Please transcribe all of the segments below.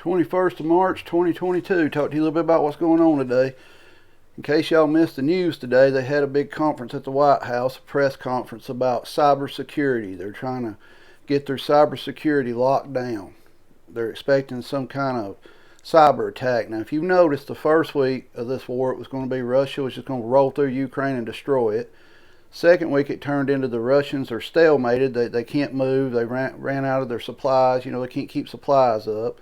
21st of March 2022. Talk to you a little bit about what's going on today. In case y'all missed the news today, they had a big conference at the White House, a press conference about cybersecurity. They're trying to get their cybersecurity locked down. They're expecting some kind of cyber attack. Now, if you've noticed, the first week of this war, it was going to be Russia was just going to roll through Ukraine and destroy it. Second week, it turned into the Russians are stalemated. They can't move. They ran out of their supplies. They can't keep supplies up.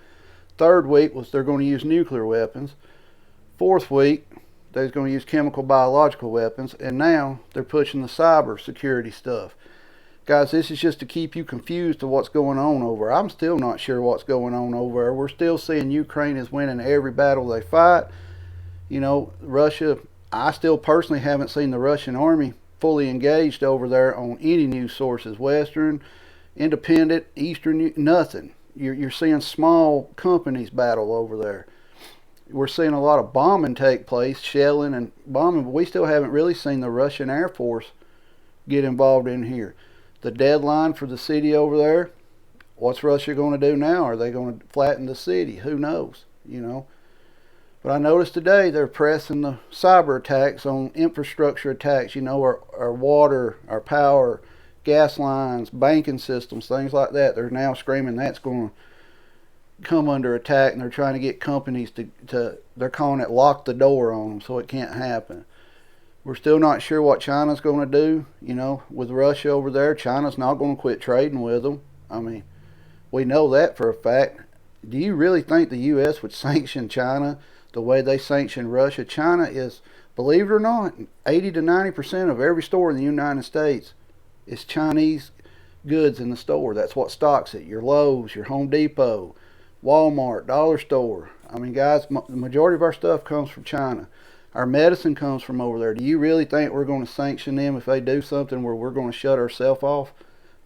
Third week was they're going to use nuclear weapons. Fourth week, they're going to use chemical biological weapons. And now they're pushing the cyber security stuff. Guys, this is just to keep you confused to what's going on over. I'm still not sure what's going on over there. We're still seeing Ukraine is winning every battle they fight. Russia, I still personally haven't seen the Russian army fully engaged over there on any news sources, Western, Independent, Eastern, nothing. You're seeing small companies battle over there. We're seeing a lot of bombing take place, shelling and bombing, but we still haven't really seen the Russian Air Force get involved in here. The deadline for the city over there, what's Russia going to do now? Are they going to flatten the city? Who knows, But I noticed today they're pressing the cyber attacks on infrastructure attacks, our water, our power, gas lines, banking systems, things like that. They're now screaming that's going to come under attack, and they're trying to get companies to they're calling it lock the door on them so it can't happen. We're still not sure what China's going to do, with Russia over there. China's not going to quit trading with them. I mean, we know that for a fact. Do you really think the U.S. would sanction China the way they sanction Russia? China is, believe it or not, 80 to 90% of every store in the United States is Chinese goods in the store. That's what stocks it. Your Lowe's, your Home Depot, Walmart, Dollar Store. I mean, guys, the majority of our stuff comes from China. Our medicine comes from over there. Do you really think we're going to sanction them if they do something where we're going to shut ourselves off?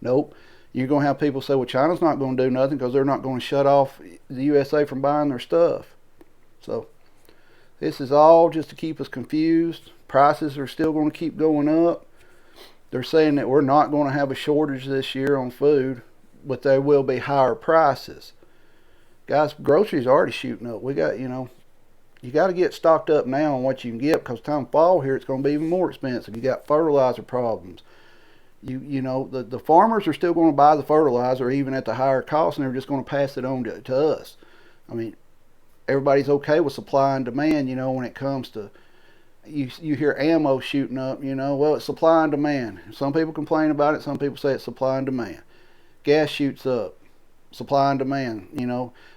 Nope. You're going to have people say, well, China's not going to do nothing because they're not going to shut off the USA from buying their stuff. So this is all just to keep us confused. Prices are still going to keep going up. They're saying that we're not going to have a shortage this year on food, but there will be higher prices. Guys, groceries are already shooting up. We got, you got to get stocked up now on what you can get because time fall here, it's going to be even more expensive. You got fertilizer problems. The farmers are still going to buy the fertilizer even at the higher cost, and they're just going to pass it on to us. I mean, everybody's okay with supply and demand, when it comes to, you hear ammo shooting up, well, it's supply and demand. Some people complain about it. Some people say it's supply and demand. Gas shoots up, supply and demand,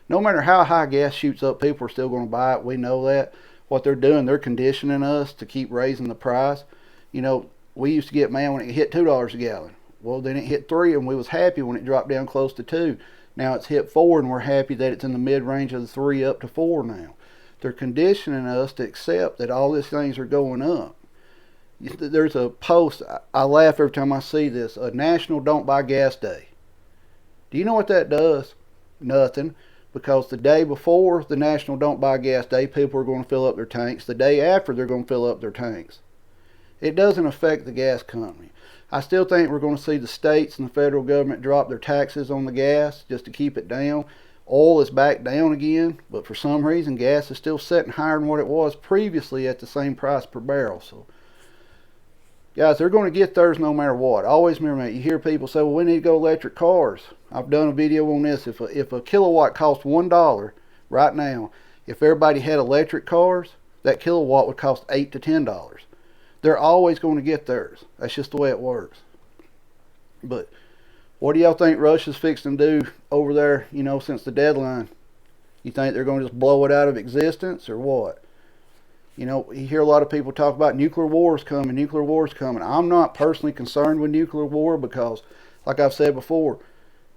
No matter how high gas shoots up, people are still going to buy it. We know that. What they're doing, they're conditioning us to keep raising the price. We used to get mad when it hit $2 a gallon. Well, then it hit $3, and we was happy when it dropped down close to $2. Now it's hit $4, and we're happy that it's in the mid-range of the $3 up to $4 now. They're conditioning us to accept that all these things are going up. There's a post, I laugh every time I see this, a National Don't Buy Gas Day. Do you know what that does? Nothing. Because the day before the National Don't Buy Gas Day, people are going to fill up their tanks. The day after, they're going to fill up their tanks. It doesn't affect the gas company. I still think we're going to see the states and the federal government drop their taxes on the gas just to keep it down. Oil is back down again, but for some reason, gas is still sitting higher than what it was previously at the same price per barrel. So, guys, they're going to get theirs no matter what. Always remember that. You hear people say, well, we need to go electric cars. I've done a video on this. If a kilowatt costs $1 right now, if everybody had electric cars, that kilowatt would cost $8 to $10. They're always going to get theirs. That's just the way it works. But what do y'all think Russia's fixing to do over there, since the deadline? You think they're going to just blow it out of existence or what? You hear a lot of people talk about nuclear wars coming. I'm not personally concerned with nuclear war because, like I've said before,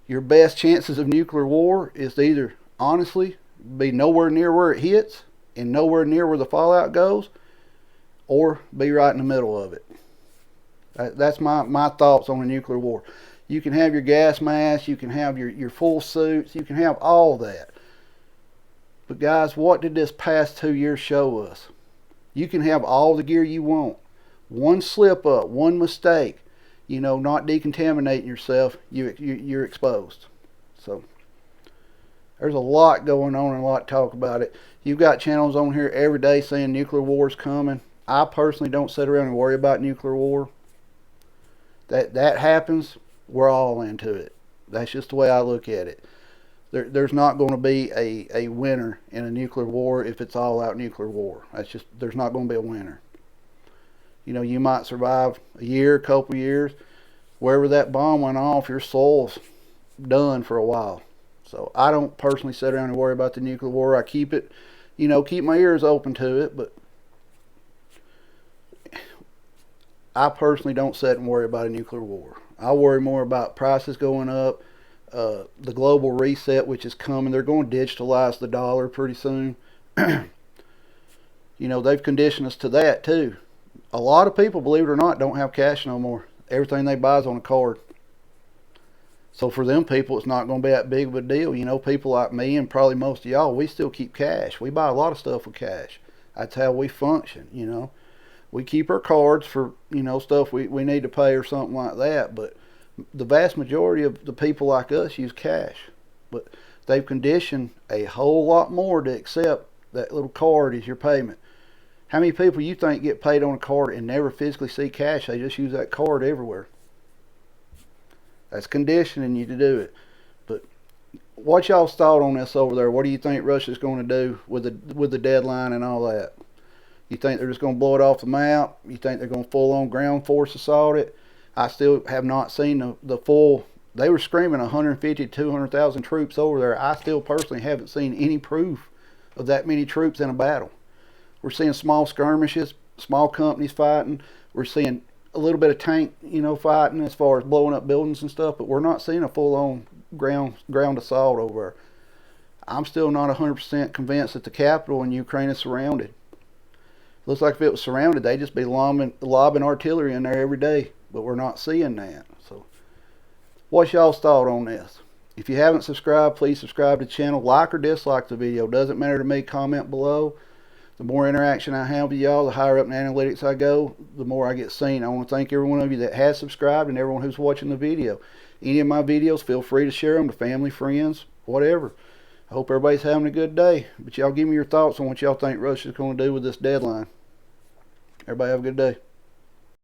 your best chances of nuclear war is to either, honestly, be nowhere near where it hits and nowhere near where the fallout goes, or be right in the middle of it. That's my thoughts on a nuclear war. You can have your gas mask, you can have your full suits, you can have all that. But guys, what did this past 2 years show us? You can have all the gear you want. One slip up, one mistake, not decontaminating yourself, you're exposed. So There's a lot going on and a lot to talk about it. You've got channels on here every day saying nuclear war is coming. I personally don't sit around and worry about nuclear war. That happens, we're all into it. That's just the way I look at it. There's not going to be a winner in a nuclear war if it's all out nuclear war. There's not going to be a winner. You know, you might survive a year, a couple years. Wherever that bomb went off, your soul's done for a while. So I don't personally sit around and worry about the nuclear war. I keep my ears open to it, but I personally don't sit and worry about a nuclear war. I worry more about prices going up, the global reset, which is coming. They're going to digitalize the dollar pretty soon. They've conditioned us to that too. A lot of people, believe it or not, don't have cash no more. Everything they buy is on a card. So for them people, it's not going to be that big of a deal. People like me and probably most of y'all, we still keep cash. We buy a lot of stuff with cash. That's how we function. We keep our cards for, stuff we need to pay or something like that. But the vast majority of the people like us use cash. But they've conditioned a whole lot more to accept that little card as your payment. How many people you think get paid on a card and never physically see cash? They just use that card everywhere. That's conditioning you to do it. But what's y'all's thought on this over there? What do you think Russia's going to do with the deadline and all that? You think they're just going to blow it off the map? You think they're going to full-on ground force assault it? I still have not seen the full. They were screaming 150 to 200,000 troops over there. I still personally haven't seen any proof of that many troops in a battle. We're seeing small skirmishes, small companies fighting. We're seeing a little bit of tank, fighting as far as blowing up buildings and stuff, but we're not seeing a full-on ground assault over there. I'm still not 100% convinced that the capital in Ukraine is surrounded. Looks like if it was surrounded, they'd just be lobbing artillery in there every day, but we're not seeing that. So what's y'all's thought on this? If you haven't subscribed, please subscribe to the channel. Like or dislike the video. Doesn't matter to me. Comment below. The more interaction I have with y'all, the higher up in the analytics I go, the more I get seen. I want to thank every one of you that has subscribed and everyone who's watching the video. Any of my videos, feel free to share them to family, friends, whatever. I hope everybody's having a good day. But y'all give me your thoughts on what y'all think Russia's going to do with this deadline. Everybody have a good day.